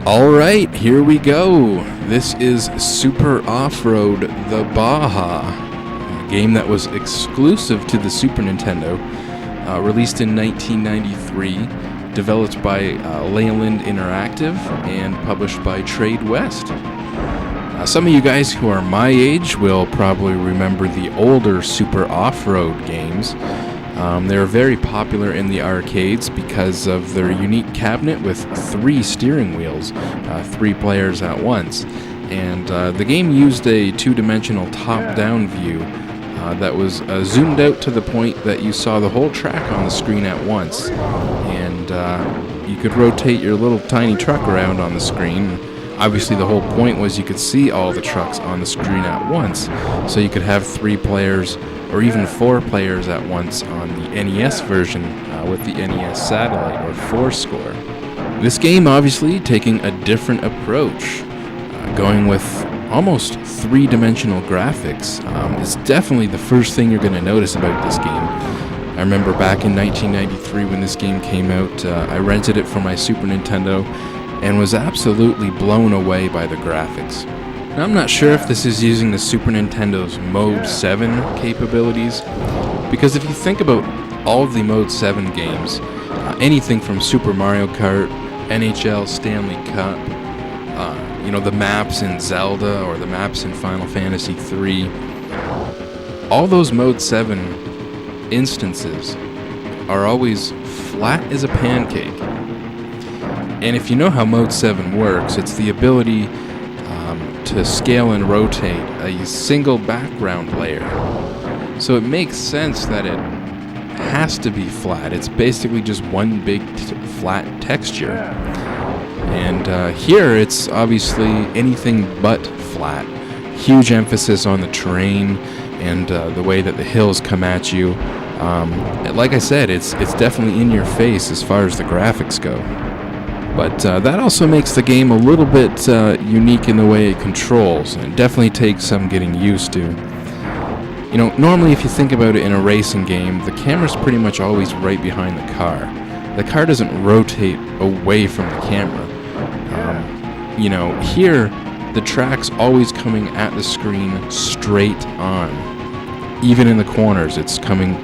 Alright, here we go. This is Super Off-Road the Baja, a game that was exclusive to the Super Nintendo, released in 1993, developed by Leyland Interactive, and published by Trade West. Some of you guys who are my age will probably remember the older Super Off-Road games. They were very popular in the arcades because of their unique cabinet with 3 steering wheels, 3 players at once. And the game used a 2-dimensional top-down view that was zoomed out to the point that you saw the whole track on the screen at once. And you could rotate your little tiny truck around on the screen. Obviously, the whole point was you could see all the trucks on the screen at once, so you could have 3 players or even 4 players at once on the NES version with the NES Satellite or 4-score. This game obviously taking a different approach, going with almost 3-dimensional graphics. It's definitely the first thing you're going to notice about this game. I remember back in 1993 when this game came out, I rented it for my Super Nintendo and was absolutely blown away by the graphics. Now, I'm not sure if this is using the Super Nintendo's Mode 7 capabilities, because if you think about all of the Mode 7 games, anything from Super Mario Kart, NHL Stanley Cup, the maps in Zelda or the maps in Final Fantasy III, all those Mode 7 instances are always flat as a pancake. And if you know how Mode 7 works, it's the ability to scale and rotate a single background layer. So it makes sense that it has to be flat. It's basically just one big flat texture. And here it's obviously anything but flat. Huge emphasis on the terrain and the way that the hills come at you. Like I said, it's definitely in your face as far as the graphics go. But that also makes the game a little bit unique in the way it controls, and it definitely takes some getting used to. Normally if you think about it in a racing game, the camera's pretty much always right behind the car. The car doesn't rotate away from the camera. Here, the track's always coming at the screen straight on. Even in the corners, it's coming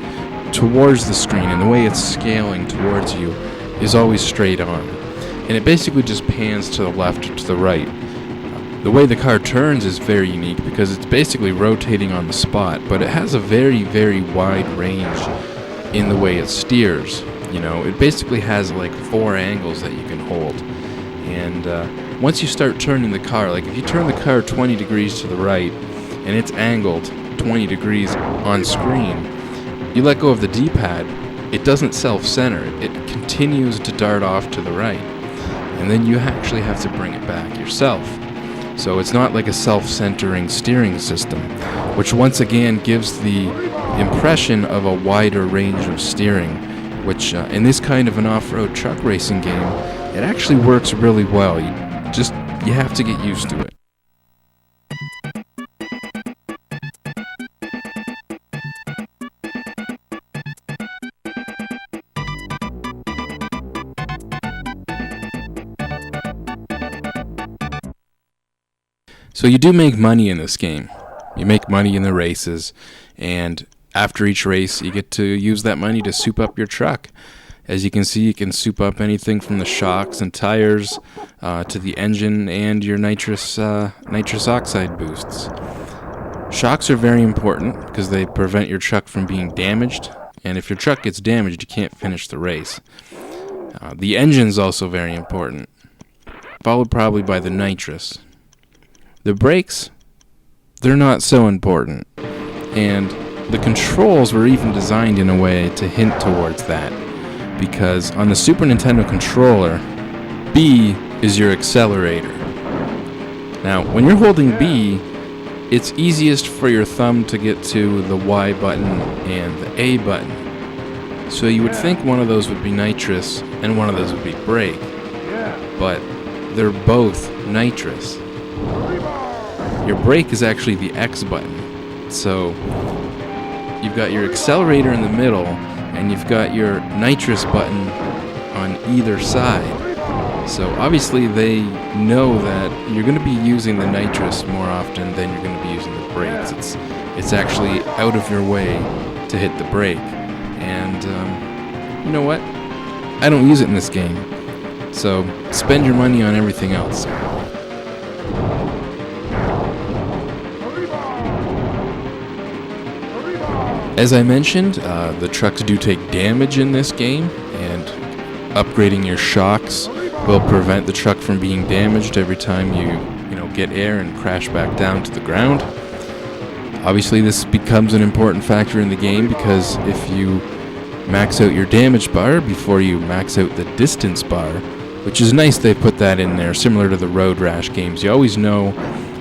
towards the screen, and the way it's scaling towards you is always straight on. And it basically just pans to the left or to the right. The way the car turns is very unique because it's basically rotating on the spot, but it has a very, very wide range in the way it steers. It basically has like 4 angles that you can hold. And once you start turning the car, like if you turn the car 20 degrees to the right and it's angled 20 degrees on screen, you let go of the D-pad, it doesn't self-center. It continues to dart off to the right. And then you actually have to bring it back yourself. So it's not like a self-centering steering system, which once again gives the impression of a wider range of steering, which in this kind of an off-road truck racing game, it actually works really well. You have to get used to it. So you do make money in this game. You make money in the races, and after each race, you get to use that money to soup up your truck. As you can see, you can soup up anything from the shocks and tires to the engine and your nitrous oxide boosts. Shocks are very important because they prevent your truck from being damaged, and if your truck gets damaged, you can't finish the race. The engine's also very important, followed probably by the nitrous. The brakes, they're not so important, and the controls were even designed in a way to hint towards that, because on the Super Nintendo controller, B is your accelerator. Now, when you're holding B, it's easiest for your thumb to get to the Y button and the A button. So you would think one of those would be nitrous and one of those would be brake, but they're both nitrous. Your brake is actually the X button. So you've got your accelerator in the middle, and you've got your nitrous button on either side. So obviously they know that you're going to be using the nitrous more often than you're going to be using the brakes. It's actually out of your way to hit the brake. And you know what? I don't use it in this game. So spend your money on everything else. As I mentioned, the trucks do take damage in this game, and upgrading your shocks will prevent the truck from being damaged every time you get air and crash back down to the ground. Obviously, this becomes an important factor in the game because if you max out your damage bar before you max out the distance bar, which is nice they put that in there, similar to the Road Rash games. You always know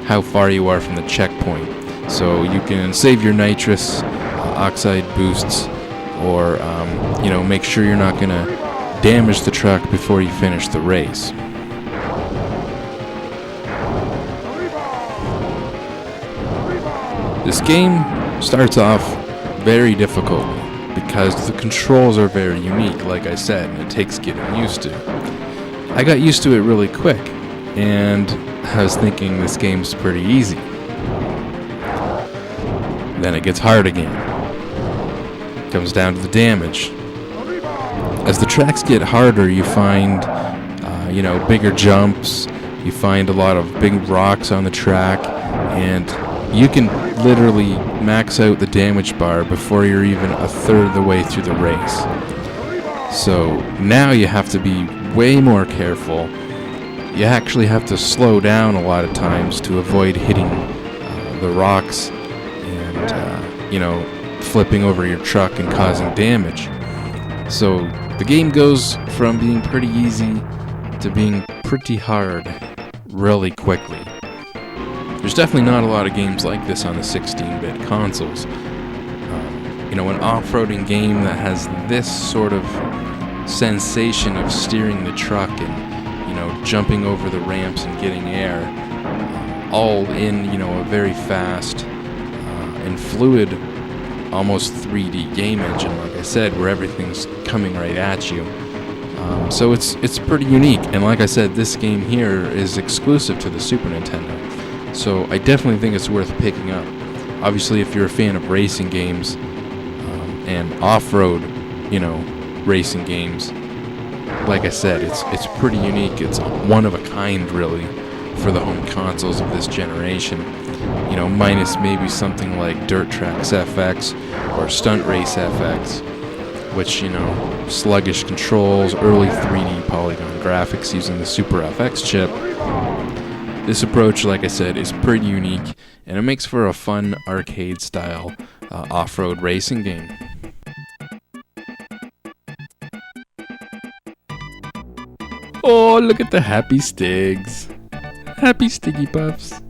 how far you are from the checkpoint, so you can save your nitrous oxide boosts, or make sure you're not going to damage the truck before you finish the race. This game starts off very difficult because the controls are very unique, like I said, and it takes getting used to. I got used to it really quick, and I was thinking this game's pretty easy. Then it gets hard again. It comes down to the damage. As the tracks get harder, you find, bigger jumps. You find a lot of big rocks on the track, and you can literally max out the damage bar before you're even a third of the way through the race. So now you have to be way more careful. You actually have to slow down a lot of times to avoid hitting the rocks and, flipping over your truck and causing damage. So the game goes from being pretty easy to being pretty hard really quickly. There's definitely not a lot of games like this on the 16-bit consoles. An off-roading game that has this sort of sensation of steering the truck and, jumping over the ramps and getting air, all in, a very fast and fluid, almost 3D game engine, like I said, where everything's coming right at you. So it's pretty unique, and like I said, this game here is exclusive to the Super Nintendo. So I definitely think it's worth picking up. Obviously, if you're a fan of racing games and off-road, racing games, like I said, it's pretty unique. It's one of a kind, really, for the home consoles of this generation. Minus maybe something like Dirt Tracks FX or Stunt Race FX, which, sluggish controls, early 3D polygon graphics using the Super FX chip. This approach, like I said, is pretty unique, and it makes for a fun arcade-style off-road racing game. Oh, look at the happy Stigs. Happy Stiggy Puffs.